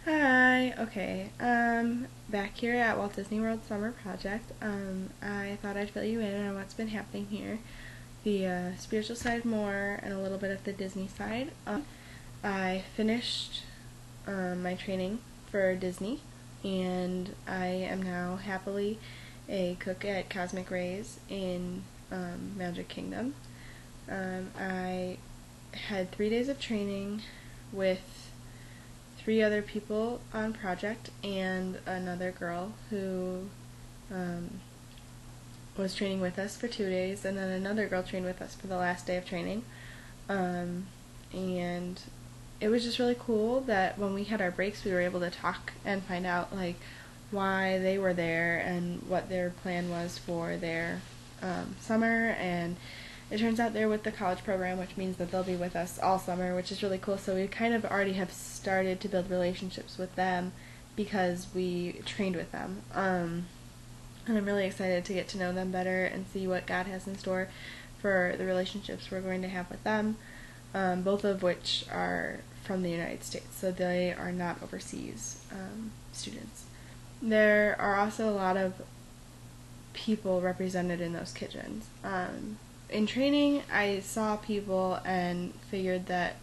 Hi, okay, back here at Walt Disney World Summer Project. I thought I'd fill you in on what's been happening here, the spiritual side more, and a little bit of the Disney side. I finished my training for Disney, and I am now happily a cook at Cosmic Rays in Magic Kingdom. I had 3 days of training with 3 other people on project and another girl who was training with us for 2 days, and then another girl trained with us for the last day of training. And it was just really cool that when we had our breaks, we were able to talk and find out like why they were there and what their plan was for their summer. And it turns out they're with the college program, which means that they'll be with us all summer, which is really cool. So we kind of already have started to build relationships with them because we trained with them. And I'm really excited to get to know them better and see what God has in store for the relationships we're going to have with them, both of which are from the United States, so they are not overseas students. There are also a lot of people represented in those kitchens. In training, I saw people and figured that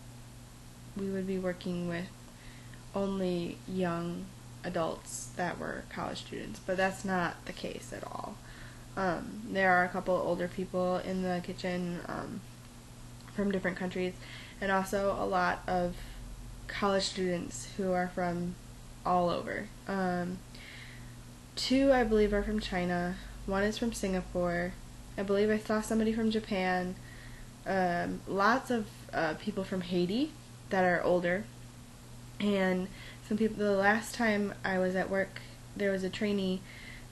we would be working with only young adults that were college students, but that's not the case at all. There are a couple older people in the kitchen from different countries, and also a lot of college students who are from all over. 2, I believe, are from China. 1 is from Singapore. I believe I saw somebody from Japan. Lots of people from Haiti that are older. And some people, the last time I was at work, there was a trainee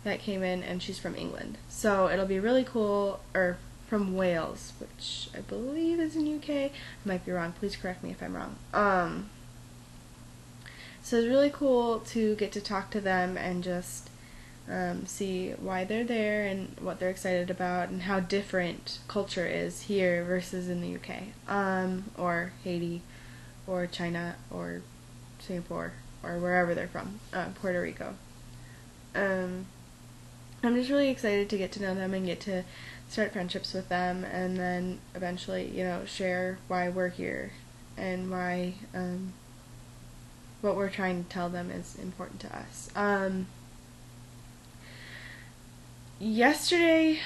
that came in, and she's from England. So it'll be really cool, or from Wales, which I believe is in UK. I might be wrong. Please correct me if I'm wrong. So it's really cool to get to talk to them and just see why they're there and what they're excited about and how different culture is here versus in the UK, or Haiti, or China, or Singapore, or wherever they're from, Puerto Rico. I'm just really excited to get to know them and get to start friendships with them, and then eventually, share why we're here and why what we're trying to tell them is important to us. Yesterday,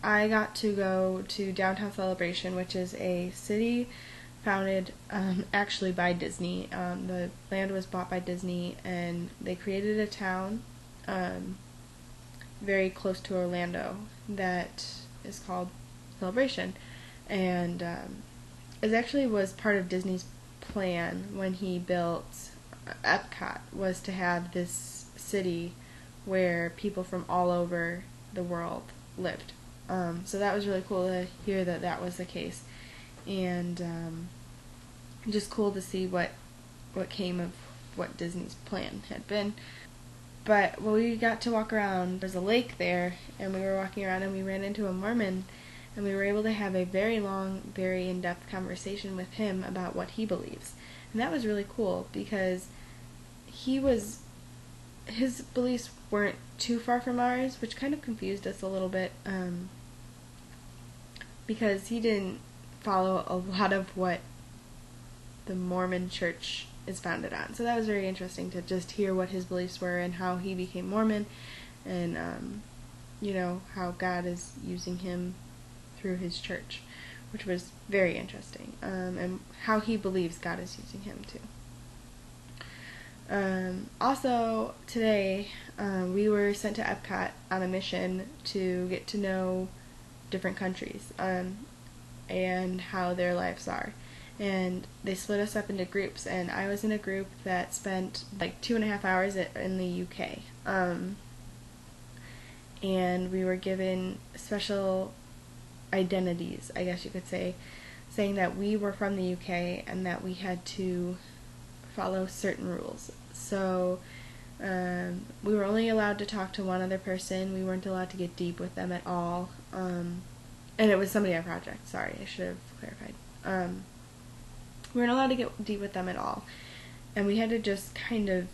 I got to go to Downtown Celebration, which is a city founded actually by Disney. The land was bought by Disney, and they created a town very close to Orlando that is called Celebration. And it actually was part of Disney's plan when he built Epcot, was to have this city where people from all over the world lived. So that was really cool to hear that that was the case, and just cool to see what came of what Disney's plan had been. But when we got to walk around, there's a lake there, and we were walking around and we ran into a Mormon, and we were able to have a very long, very in-depth conversation with him about what he believes. And that was really cool because his beliefs weren't too far from ours, which kind of confused us a little bit, because he didn't follow a lot of what the Mormon church is founded on. So that was very interesting to just hear what his beliefs were and how he became Mormon, and how God is using him through his church, which was very interesting, and how he believes God is using him too. Also, today, we were sent to Epcot on a mission to get to know different countries, and how their lives are. And they split us up into groups, and I was in a group that spent like 2.5 hours in the UK. And we were given special identities, I guess you could say, saying that we were from the UK and that we had to follow certain rules. So we were only allowed to talk to one other person. We weren't allowed to get deep with them at all. And it was somebody on project. Sorry, I should have clarified. We weren't allowed to get deep with them at all. And we had to just kind of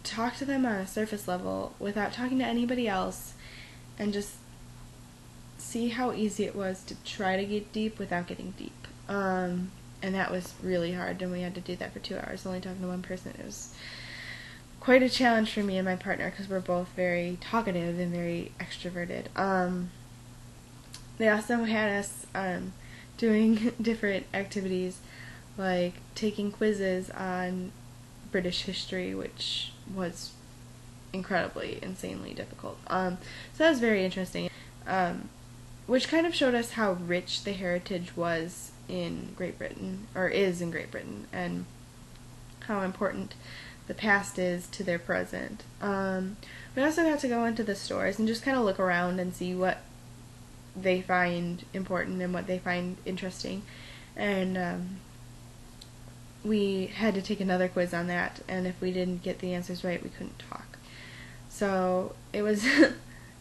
talk to them on a surface level without talking to anybody else, and just see how easy it was to try to get deep without getting deep. And that was really hard, and we had to do that for 2 hours, only talking to one person. It was quite a challenge for me and my partner, because we're both very talkative and very extroverted. They also had us doing different activities, like taking quizzes on British history, which was incredibly, insanely difficult. So that was very interesting, which kind of showed us how rich the heritage was in Great Britain, or is in Great Britain, and how important the past is to their present. We also got to go into the stores and just kind of look around and see what they find important and what they find interesting. And we had to take another quiz on that, and if we didn't get the answers right, we couldn't talk. So it was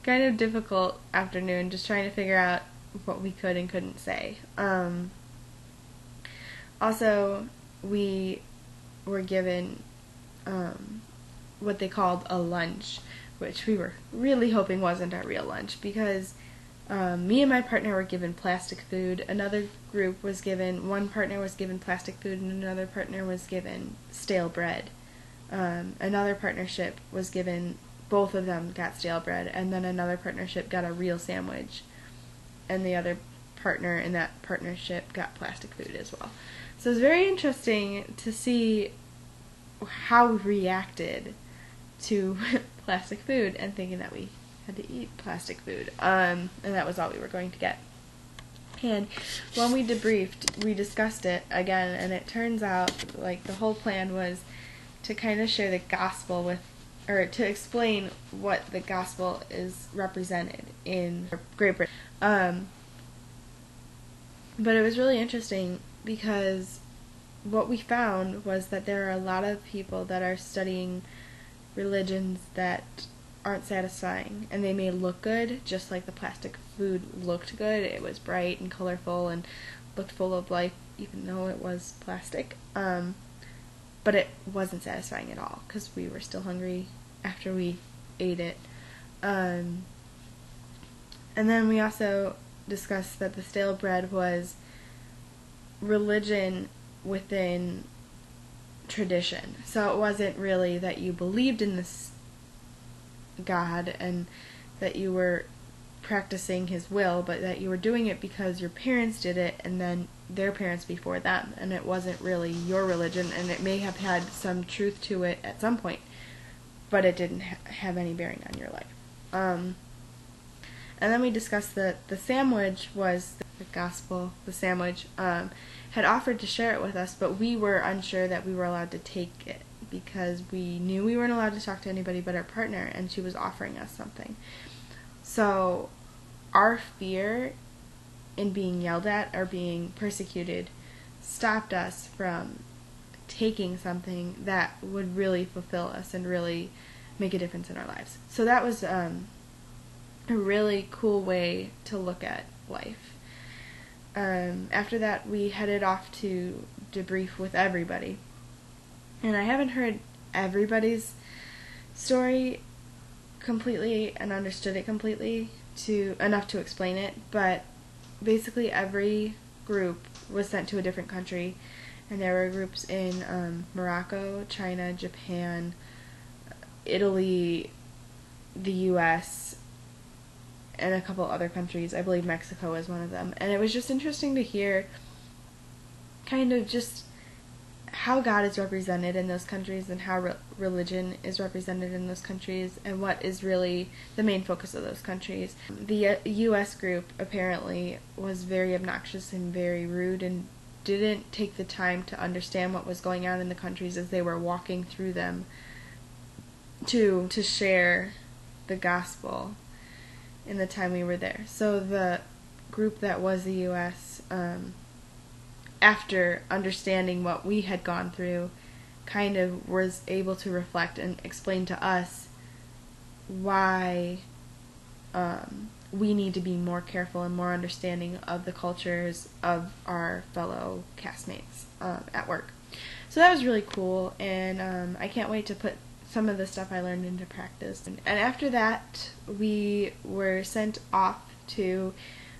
kind of difficult afternoon, just trying to figure out what we could and couldn't say. Also, we were given what they called a lunch, which we were really hoping wasn't our real lunch, because me and my partner were given plastic food. Another group was given, one partner was given plastic food, and another partner was given stale bread. Another partnership was given, both of them got stale bread, and then another partnership got a real sandwich, and the other partner in that partnership got plastic food as well. So it was very interesting to see how we reacted to plastic food and thinking that we had to eat plastic food, and that was all we were going to get. And when we debriefed, we discussed it again, and it turns out like the whole plan was to kind of share the gospel with, or to explain what the gospel is represented in Great Britain. But it was really interesting, because what we found was that there are a lot of people that are studying religions that aren't satisfying, and they may look good, just like the plastic food looked good. It was bright and colorful and looked full of life, even though it was plastic. But it wasn't satisfying at all, because we were still hungry after we ate it. And then we also discussed that the stale bread was religion within tradition. So it wasn't really that you believed in this God and that you were practicing his will, but that you were doing it because your parents did it and then their parents before them, and it wasn't really your religion, and it may have had some truth to it at some point, but it didn't have any bearing on your life. And then we discussed that the sandwich was the gospel. The sandwich had offered to share it with us, but we were unsure that we were allowed to take it, because we knew we weren't allowed to talk to anybody but our partner, and she was offering us something. So our fear in being yelled at or being persecuted stopped us from taking something that would really fulfill us and really make a difference in our lives. So that was a really cool way to look at life. After that, we headed off to debrief with everybody. And I haven't heard everybody's story completely and understood it completely enough to explain it, but basically every group was sent to a different country, and there were groups in Morocco, China, Japan, Italy, the US, and a couple other countries. I believe Mexico was one of them. And it was just interesting to hear kind of just how God is represented in those countries, and how religion is represented in those countries, and what is really the main focus of those countries. The U.S. group apparently was very obnoxious and very rude, and didn't take the time to understand what was going on in the countries as they were walking through them to share the gospel in the time we were there. So the group that was the U.S., after understanding what we had gone through, kind of was able to reflect and explain to us why we need to be more careful and more understanding of the cultures of our fellow castmates at work. So that was really cool, and I can't wait to put some of the stuff I learned into practice. And after that, we were sent off to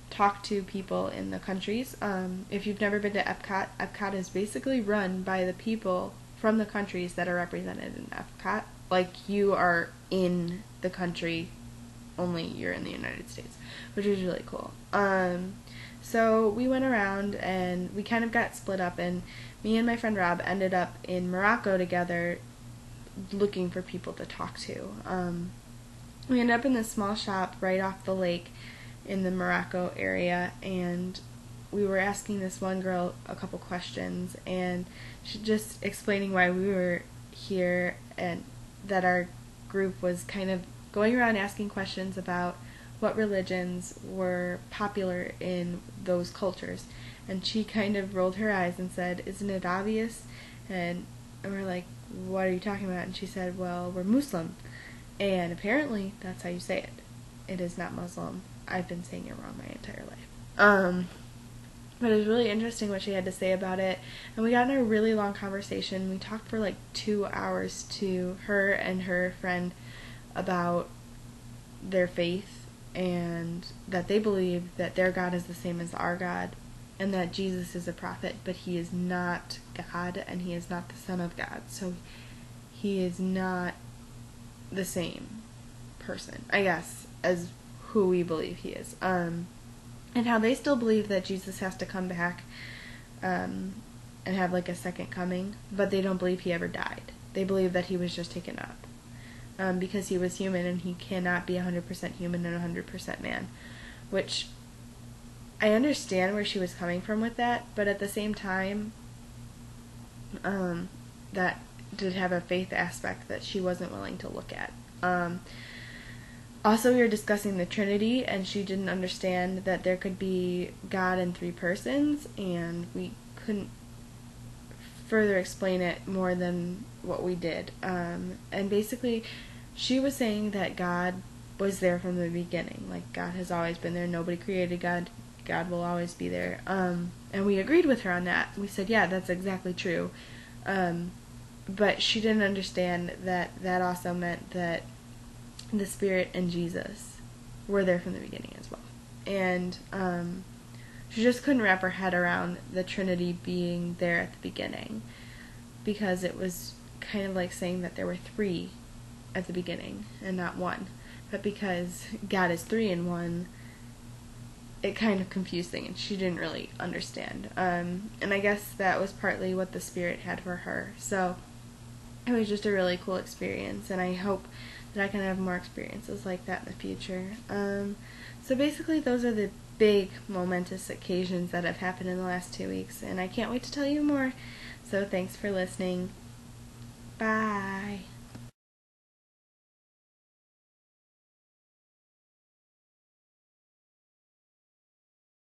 talk to people in the countries. If you've never been to Epcot, Epcot is basically run by the people from the countries that are represented in Epcot. Like, you are in the country, only you're in the United States, which is really cool. So we went around and we kind of got split up, and me and my friend Rob ended up in Morocco together looking for people to talk to. We ended up in this small shop right off the lake in the Morocco area, and we were asking this one girl a couple questions, and she just explaining why we were here, and that our group was kind of going around asking questions about what religions were popular in those cultures. And she kind of rolled her eyes and said, "Isn't it obvious?" And we're like, "What are you talking about?" And she said, "Well, we're Muslim." And apparently that's how you say it. It is not Muslim. I've been saying it wrong my entire life. But it was really interesting what she had to say about it. And we got in a really long conversation. We talked for like 2 hours to her and her friend about their faith, and that they believe that their God is the same as our God, and that Jesus is a prophet, but he is not God, and he is not the Son of God. So he is not the same person, I guess, as who we believe he is. And how they still believe that Jesus has to come back and have like a second coming, but they don't believe he ever died. They believe that he was just taken up. Because he was human, and he cannot be 100% human and 100% man. Which, I understand where she was coming from with that, but at the same time, that did have a faith aspect that she wasn't willing to look at. Also, we were discussing the Trinity, and she didn't understand that there could be God in 3 persons, and we couldn't further explain it more than what we did. And basically, she was saying that God was there from the beginning. Like, God has always been there. Nobody created God. God will always be there. And we agreed with her on that. We said, yeah, that's exactly true. But she didn't understand that that also meant that the Spirit and Jesus were there from the beginning as well. And she just couldn't wrap her head around the Trinity being there at the beginning, because it was kind of like saying that there were 3 at the beginning and not 1. But because God is 3 in 1, it kind of confused things, and she didn't really understand. And I guess that was partly what the Spirit had for her. So it was just a really cool experience, and I hope that I can have more experiences like that in the future. So basically, those are the big momentous occasions that have happened in the last 2 weeks, and I can't wait to tell you more. So thanks for listening. Bye.